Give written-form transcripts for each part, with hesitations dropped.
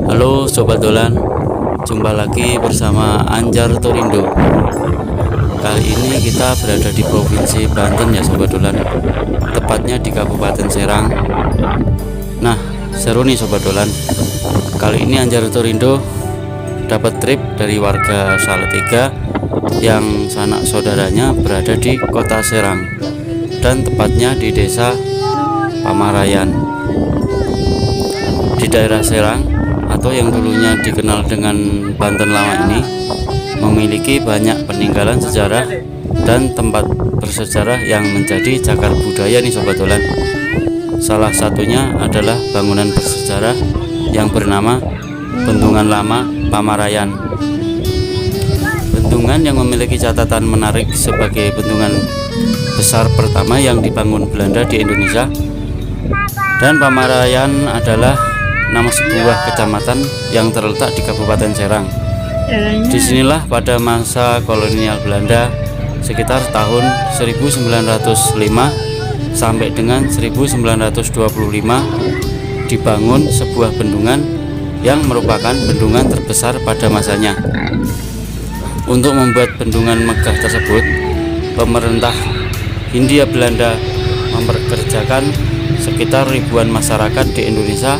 Halo Sobat Dolan, jumpa lagi bersama Anjar Torindo. Kali ini kita berada di Provinsi Banten ya Sobat Dolan, tepatnya di Kabupaten Serang. Nah, seru nih Sobat Dolan. Kali ini Anjar Torindo dapat trip dari warga Salatiga yang sanak saudaranya berada di kota Serang, dan tepatnya di desa Pamarayan. Di daerah Serang atau yang dulunya dikenal dengan Banten Lama ini memiliki banyak peninggalan sejarah dan tempat bersejarah yang menjadi cagar budaya nih Sobat Dolan. Salah satunya adalah bangunan bersejarah yang bernama Bendungan Lama Pamarayan. Bendungan yang memiliki catatan menarik sebagai bendungan besar pertama yang dibangun Belanda di Indonesia, dan Pamarayan adalah nama sebuah kecamatan yang terletak di Kabupaten Serang. Disinilah pada masa kolonial Belanda sekitar tahun 1905 sampai dengan 1925 dibangun sebuah bendungan yang merupakan bendungan terbesar pada masanya. Untuk membuat bendungan megah tersebut, pemerintah Hindia Belanda memperkerjakan sekitar ribuan masyarakat di Indonesia.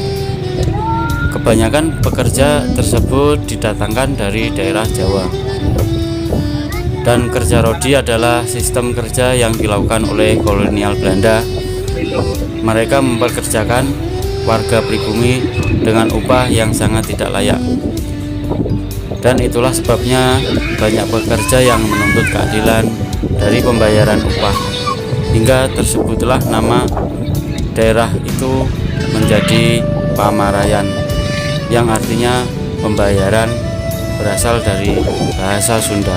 Kebanyakan pekerja tersebut didatangkan dari daerah Jawa. Dan kerja rodi adalah sistem kerja yang dilakukan oleh kolonial Belanda. Mereka memperkerjakan warga pribumi dengan upah yang sangat tidak layak. Dan itulah sebabnya banyak pekerja yang menuntut keadilan dari pembayaran upah, hingga tersebutlah nama daerah itu menjadi Pamarayan, yang artinya pembayaran, berasal dari bahasa Sunda.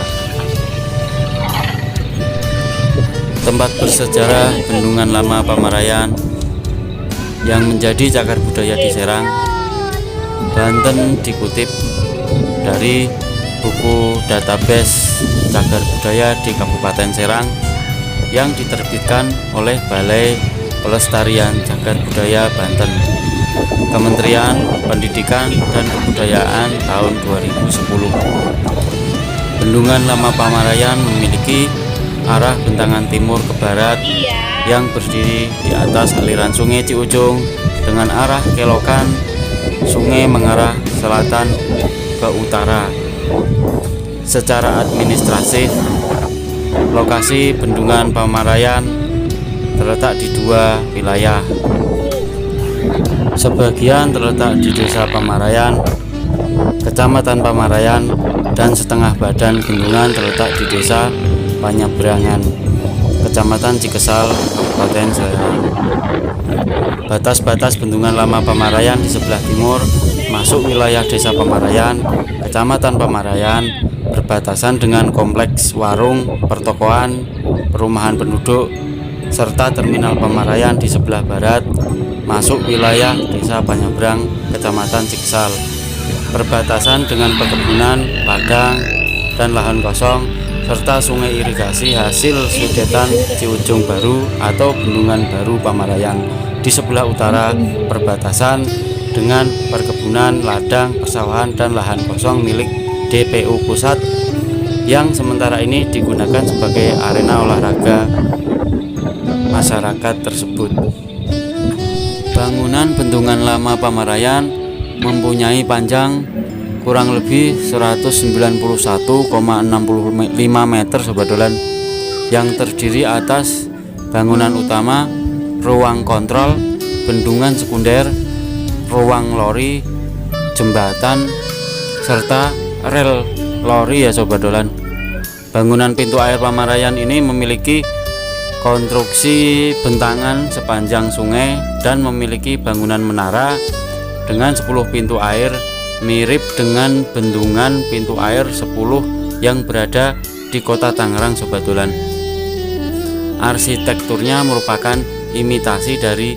Tempat bersejarah Bendungan Lama Pamarayan yang menjadi cagar budaya di Serang, Banten dikutip dari buku database cagar budaya di Kabupaten Serang yang diterbitkan oleh Balai Pelestarian Cagar Budaya Banten, Kementerian Pendidikan dan Kebudayaan tahun 2010. Bendungan Lama Pamarayan memiliki arah bentangan timur ke barat yang berdiri di atas aliran Sungai Ciujung dengan arah kelokan sungai mengarah selatan ke utara. Secara administratif, lokasi Bendungan Pamarayan terletak di dua wilayah. Sebagian terletak di Desa Pamarayan, Kecamatan Pamarayan, dan setengah badan bendungan terletak di Desa Panyabrangan, Kecamatan Cikesal, Kabupaten Serang. Batas-batas Bendungan Lama Pamarayan di sebelah timur masuk wilayah Desa Pamarayan, Kecamatan Pamarayan, berbatasan dengan kompleks warung, pertokoan, perumahan penduduk, serta terminal Pamarayan di sebelah barat masuk wilayah Desa Panyabrang, Kecamatan Cikesal, perbatasan dengan perkebunan, ladang, dan lahan kosong, serta sungai irigasi hasil sudetan Ciujung Baru atau Bendungan Baru Pamarayan di sebelah utara, perbatasan dengan perkebunan, ladang, persawahan, dan lahan kosong milik DPU Pusat yang sementara ini digunakan sebagai arena olahraga masyarakat tersebut. Bangunan Bendungan Lama Pamarayan mempunyai panjang kurang lebih 191,65 meter Sobat Dolan, yang terdiri atas bangunan utama, ruang kontrol, bendungan sekunder, ruang lori, jembatan, serta rel lori ya Sobat Dolan. Bangunan pintu air Pamarayan ini memiliki konstruksi bentangan sepanjang sungai dan memiliki bangunan menara dengan 10 pintu air, mirip dengan bendungan pintu air 10 yang berada di kota Tangerang Sobat Dolan. Arsitekturnya merupakan imitasi dari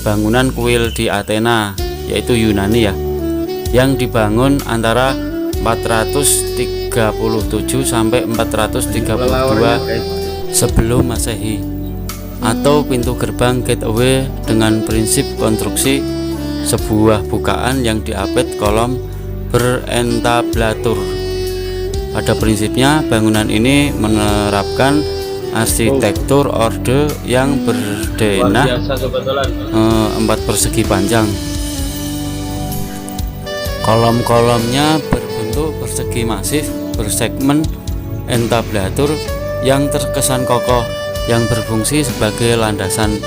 bangunan kuil di Athena, yaitu Yunani ya, yang dibangun antara 437 sampai 432 sebelum Masehi, atau pintu gerbang gateway dengan prinsip konstruksi sebuah bukaan yang diapit kolom berentablatur. Pada prinsipnya bangunan ini menerapkan arsitektur orde yang berdenah 4 persegi panjang. Kolom-kolomnya berbentuk persegi masif bersegmen entablatur yang terkesan kokoh, yang berfungsi sebagai landasan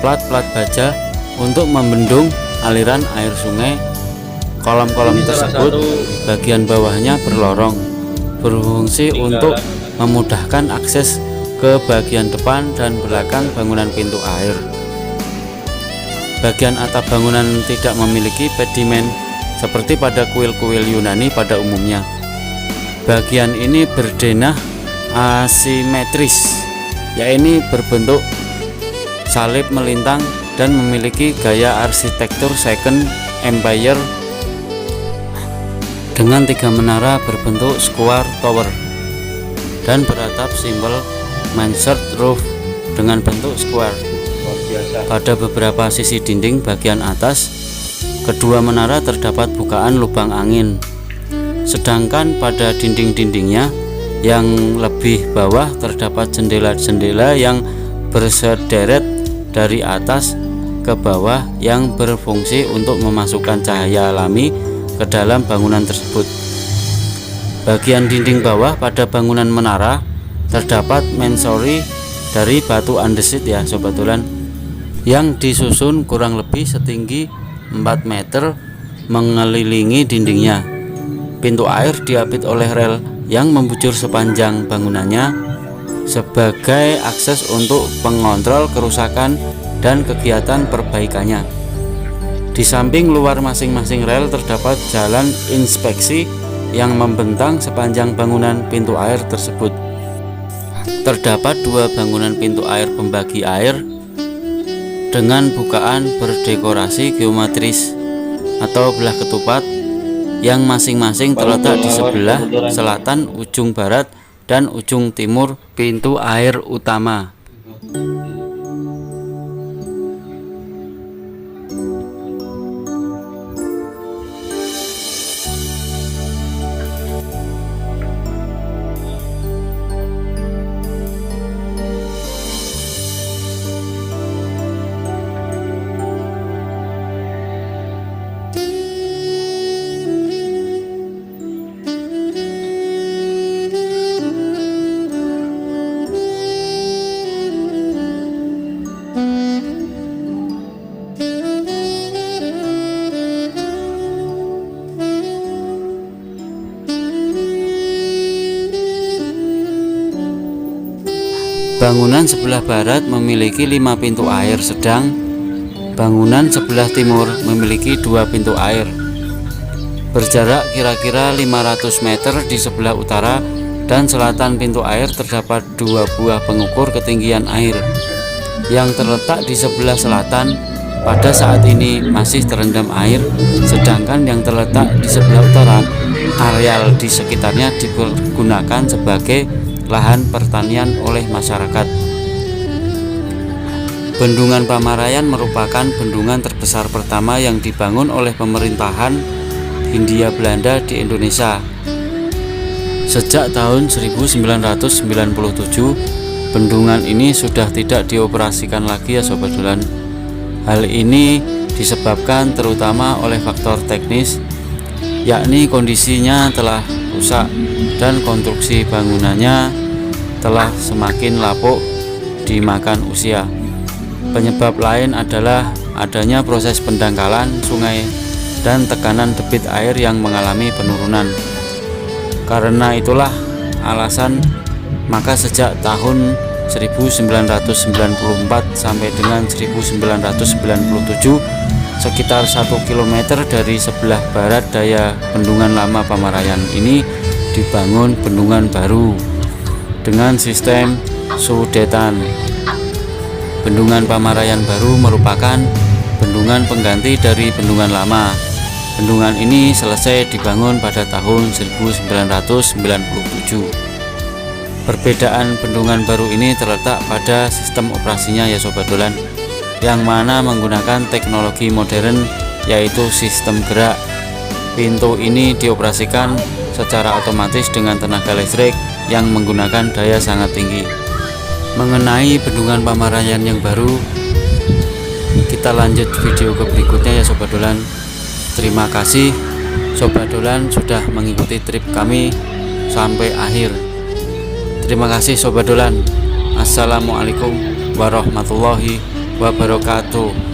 plat-plat baja untuk membendung aliran air sungai. Kolom-kolom tersebut bagian bawahnya berlorong, berfungsi untuk memudahkan akses ke bagian depan dan belakang bangunan pintu air. Bagian atap bangunan tidak memiliki pedimen seperti pada kuil-kuil Yunani pada umumnya. Bagian ini berdenah asimetris, yaitu berbentuk salib melintang dan memiliki gaya arsitektur Second Empire dengan 3 menara berbentuk square tower dan beratap simbol mansard roof dengan bentuk square. Pada beberapa sisi dinding bagian atas kedua menara terdapat bukaan lubang angin, sedangkan pada dinding-dindingnya yang lebih bawah terdapat jendela-jendela yang bersederet dari atas ke bawah yang berfungsi untuk memasukkan cahaya alami ke dalam bangunan tersebut. Bagian dinding bawah pada bangunan menara terdapat masonry dari batu andesit ya sobat dolan, yang disusun kurang lebih setinggi 4 meter mengelilingi dindingnya. Pintu air diapit oleh rel yang membujur sepanjang bangunannya sebagai akses untuk pengontrol kerusakan dan kegiatan perbaikannya. Di samping luar masing-masing rel terdapat jalan inspeksi yang membentang sepanjang bangunan pintu air tersebut. Terdapat 2 bangunan pintu air pembagi air dengan bukaan berdekorasi geometris atau belah ketupat yang masing-masing terletak di sebelah selatan, ujung barat, dan ujung timur pintu air utama. Bangunan sebelah barat memiliki 5 pintu air, sedang bangunan sebelah timur memiliki 2 pintu air. Berjarak kira-kira 500 meter di sebelah utara dan selatan pintu air terdapat 2 buah pengukur ketinggian air yang terletak di sebelah selatan. Pada saat ini masih terendam air, sedangkan yang terletak di sebelah utara, areal di sekitarnya digunakan sebagai lahan pertanian oleh masyarakat. Bendungan Pamarayan merupakan bendungan terbesar pertama yang dibangun oleh pemerintahan Hindia Belanda di Indonesia. Sejak tahun 1997, bendungan ini sudah tidak dioperasikan lagi ya sobat dolan. Hal ini disebabkan terutama oleh faktor teknis, yakni kondisinya telah rusak dan konstruksi bangunannya telah semakin lapuk dimakan usia. Penyebab lain adalah adanya proses pendangkalan sungai dan tekanan debit air yang mengalami penurunan. Karena itulah alasan maka sejak tahun 1994 sampai dengan 1997 sekitar 1 km dari sebelah barat daya bendungan lama Pamarayan ini dibangun bendungan baru dengan sistem sudetan. Bendungan Pamarayan baru merupakan bendungan pengganti dari bendungan lama. Bendungan ini selesai dibangun pada tahun 1997. Perbedaan bendungan baru ini terletak pada sistem operasinya ya sobat dolan, yang mana menggunakan teknologi modern yaitu sistem gerak. Pintu ini dioperasikan secara otomatis dengan tenaga listrik yang menggunakan daya sangat tinggi. Mengenai bendungan Pamarayan yang baru, kita lanjut video ke berikutnya ya Sobat Dolan. Terima kasih Sobat Dolan sudah mengikuti trip kami sampai akhir. Terima kasih Sobat Dolan. Assalamualaikum warahmatullahi wabarakatuh.